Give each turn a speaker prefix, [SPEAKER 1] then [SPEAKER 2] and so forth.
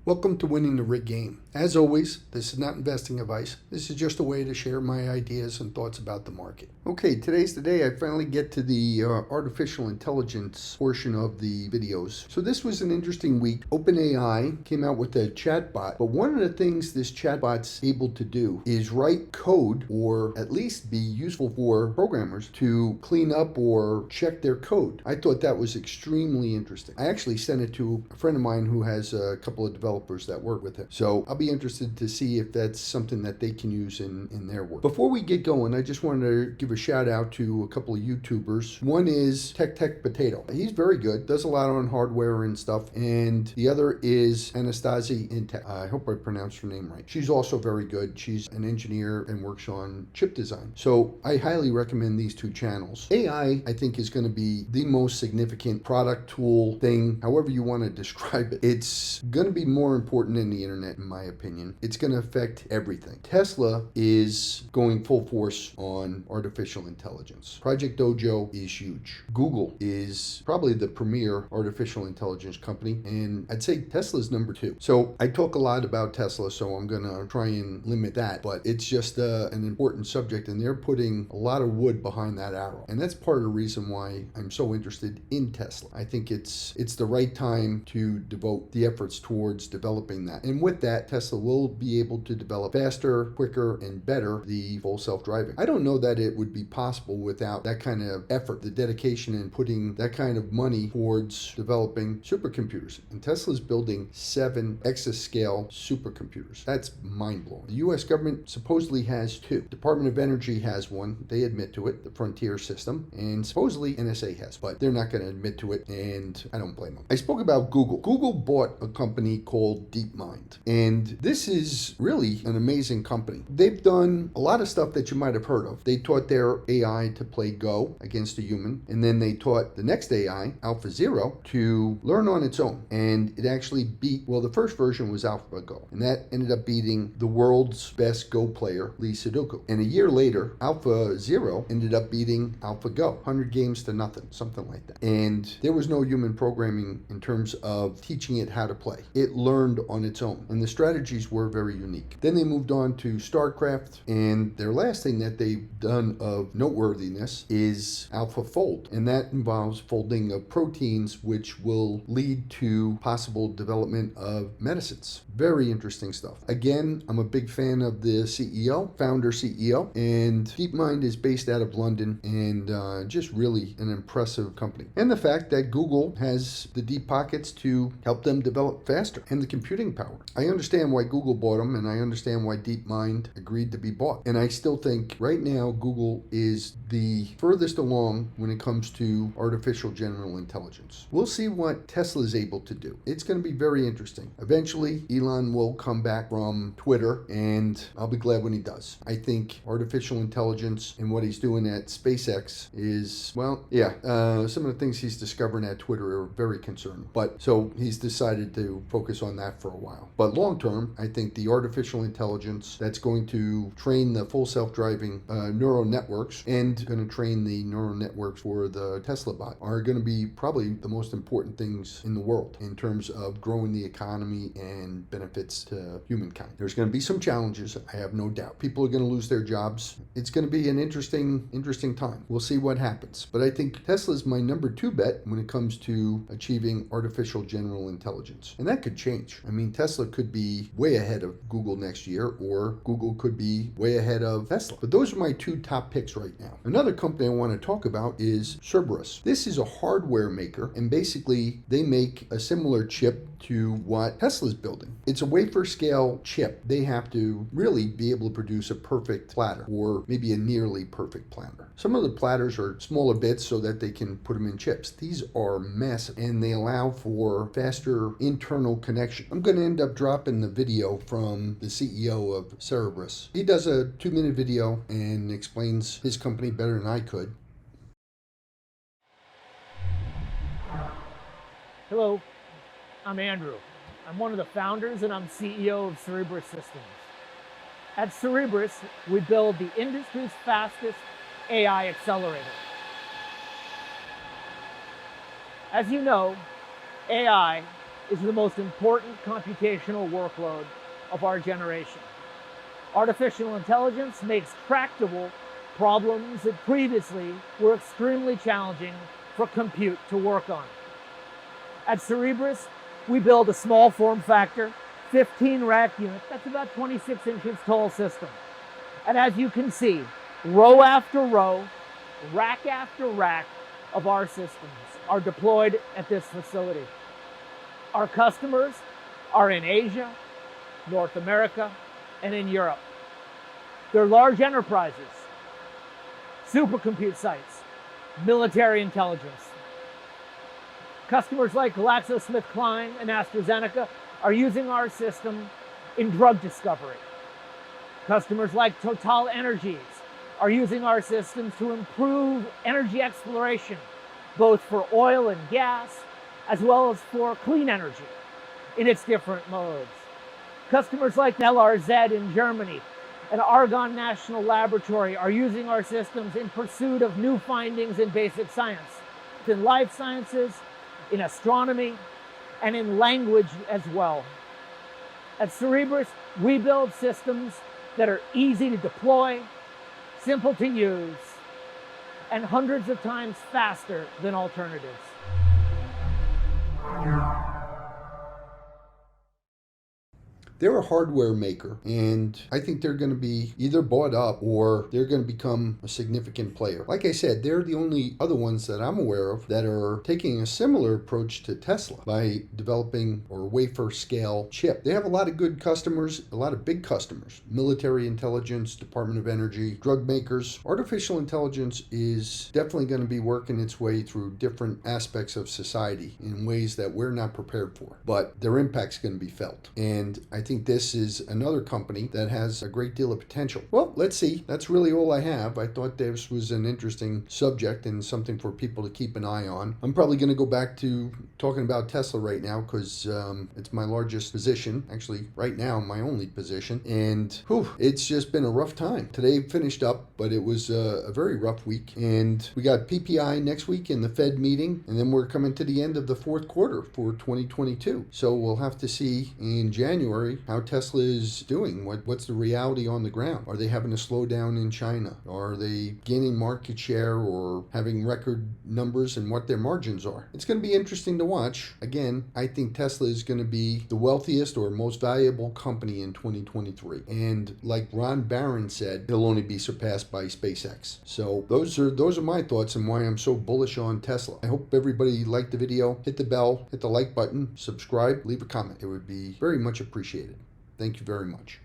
[SPEAKER 1] Welcome to Winning the Rig Game. As always, this is not investing advice. This is just a way to share my ideas and thoughts about the market. Okay, today's the day I finally get to the artificial intelligence portion of the videos. So this was an interesting week. OpenAI came out with a chatbot, but one of the things this chatbot's able to do is write code, or at least be useful for programmers to clean up or check their code. I thought that was extremely interesting. I actually sent it to a friend of mine who has a couple of developers that work with him. So I'll be interested to see if that's something that they can use in their work. Before we get going, I just wanted to give a shout out to a couple of YouTubers. One is Tech Potato. He's very good, does a lot on hardware and stuff. And the other is Anastasia Intech. I hope I pronounced her name right. She's also very good. She's an engineer and works on chip design. So I highly recommend these two channels. AI, I think, is going to be the most significant product, tool, thing, however you want to describe it. It's going to be more important than the internet, in my opinion. It's going to affect everything. Tesla is going full force on artificial intelligence. Project Dojo is huge. Google is probably the premier artificial intelligence company, and I'd say Tesla's number 2. So I talk a lot about Tesla, so I'm going to try and limit that, but it's just an important subject, and they're putting a lot of wood behind that arrow. And that's part of the reason why I'm so interested in Tesla. I think it's the right time to devote the efforts towards developing that. And with that, Tesla will be able to develop faster, quicker, and better the full self-driving. I don't know that it would be possible without that kind of effort, the dedication, and putting that kind of money towards developing supercomputers. And Tesla's building 7 exascale supercomputers. That's mind-blowing. The US government supposedly has 2. Department of Energy has one. They admit to it, the Frontier system, and supposedly NSA has, but they're not going to admit to it, and I don't blame them. I spoke about Google. Google bought a company called DeepMind, and this is really an amazing company. They've done a lot of stuff that you might have heard of. They taught their AI to play Go against a human, and then they taught the next AI, AlphaZero, to learn on its own, and it actually beat, well, the first version was AlphaGo, and that ended up beating the world's best Go player, Lee Sedol. And a year later, AlphaZero ended up beating AlphaGo, 100 games to nothing, something like that. And there was no human programming in terms of teaching it how to play. It learned on its own, and the strategies were very unique. Then they moved on to StarCraft, and their last thing that they've done of noteworthiness is AlphaFold, and that involves folding of proteins, which will lead to possible development of medicines. Very interesting stuff. Again, I'm a big fan of the CEO, founder CEO, and DeepMind is based out of London, and just really an impressive company. And the fact that Google has the deep pockets to help them develop faster, and the computing power. I understand why Google bought them, and I understand why DeepMind agreed to be bought. And I still think right now Google is the furthest along when it comes to artificial general intelligence. We'll see what Tesla is able to do. It's going to be very interesting. Eventually, Elon will come back from Twitter, and I'll be glad when he does. I think artificial intelligence and what he's doing at SpaceX is, well, yeah, some of the things he's discovering at Twitter are very concerning. But so he's decided to focus on that for a while. But long term, I think the artificial intelligence that's going to train the full self-driving neural networks and going to train the neural networks for the Tesla bot are going to be probably the most important things in the world in terms of growing the economy and benefits to humankind. There's going to be some challenges, I have no doubt. People are going to lose their jobs. It's going to be an interesting time. We'll see what happens. But I think Tesla's my number 2 bet when it comes to achieving artificial general intelligence. And that could change. I mean, Tesla could be way ahead of Google next year, or Google could be way ahead of Tesla. But those are my 2 top picks right now. Another company I want to talk about is Cerberus. This is a hardware maker, and basically they make a similar chip to what Tesla's building. It's a wafer scale chip. They have to really be able to produce a perfect platter, or maybe a nearly perfect platter. Some of the platters are smaller bits so that they can put them in chips. These are massive, and they allow for faster internal connection. I'm going to end up dropping the video from the CEO of Cerberus. He does a 2-minute video and explains his company better than I could.
[SPEAKER 2] Hello, I'm Andrew. I'm one of the founders, and I'm CEO of Cerberus Systems. At Cerberus, we build the industry's fastest AI accelerator. As you know, AI is the most important computational workload of our generation. Artificial intelligence makes tractable problems that previously were extremely challenging for compute to work on. At Cerebras, we build a small form factor, 15 rack unit, that's about 26 inches tall system. And as you can see, row after row, rack after rack of our systems are deployed at this facility. Our customers are in Asia, North America, and in Europe. They're large enterprises, supercompute sites, military intelligence. Customers like GlaxoSmithKline and AstraZeneca are using our system in drug discovery. Customers like Total Energies are using our systems to improve energy exploration, both for oil and gas, as well as for clean energy in its different modes. Customers like LRZ in Germany and Argonne National Laboratory are using our systems in pursuit of new findings in basic science, in life sciences, in astronomy, and in language as well. At Cerebras, we build systems that are easy to deploy, simple to use, and hundreds of times faster than alternatives.
[SPEAKER 1] They're a hardware maker, and I think they're going to be either bought up or they're going to become a significant player. Like I said, they're the only other ones that I'm aware of that are taking a similar approach to Tesla by developing a wafer scale chip. They have a lot of good customers, a lot of big customers, military intelligence, Department of Energy, drug makers. Artificial intelligence is definitely going to be working its way through different aspects of society in ways that we're not prepared for, but their impact's going to be felt. And I think this is another company that has a great deal of potential. Well, let's see. That's really all I have. I thought this was an interesting subject and something for people to keep an eye on. I'm probably going to go back to talking about Tesla right now because it's my largest position. Actually, right now, my only position. And it's just been a rough time. Today finished up, but it was a very rough week. And we got PPI next week in the Fed meeting. And then we're coming to the end of the fourth quarter for 2022. So we'll have to see in January how Tesla is doing. What's the reality on the ground? Are they having a slowdown in China? Are they gaining market share or having record numbers, and what their margins are? It's going to be interesting to watch. Again, I think Tesla is going to be the wealthiest or most valuable company in 2023. And like Ron Barron said, it'll only be surpassed by SpaceX. So those are my thoughts and why I'm so bullish on Tesla. I hope everybody liked the video. Hit the bell, hit the like button, subscribe, leave a comment. It would be very much appreciated. Thank you very much.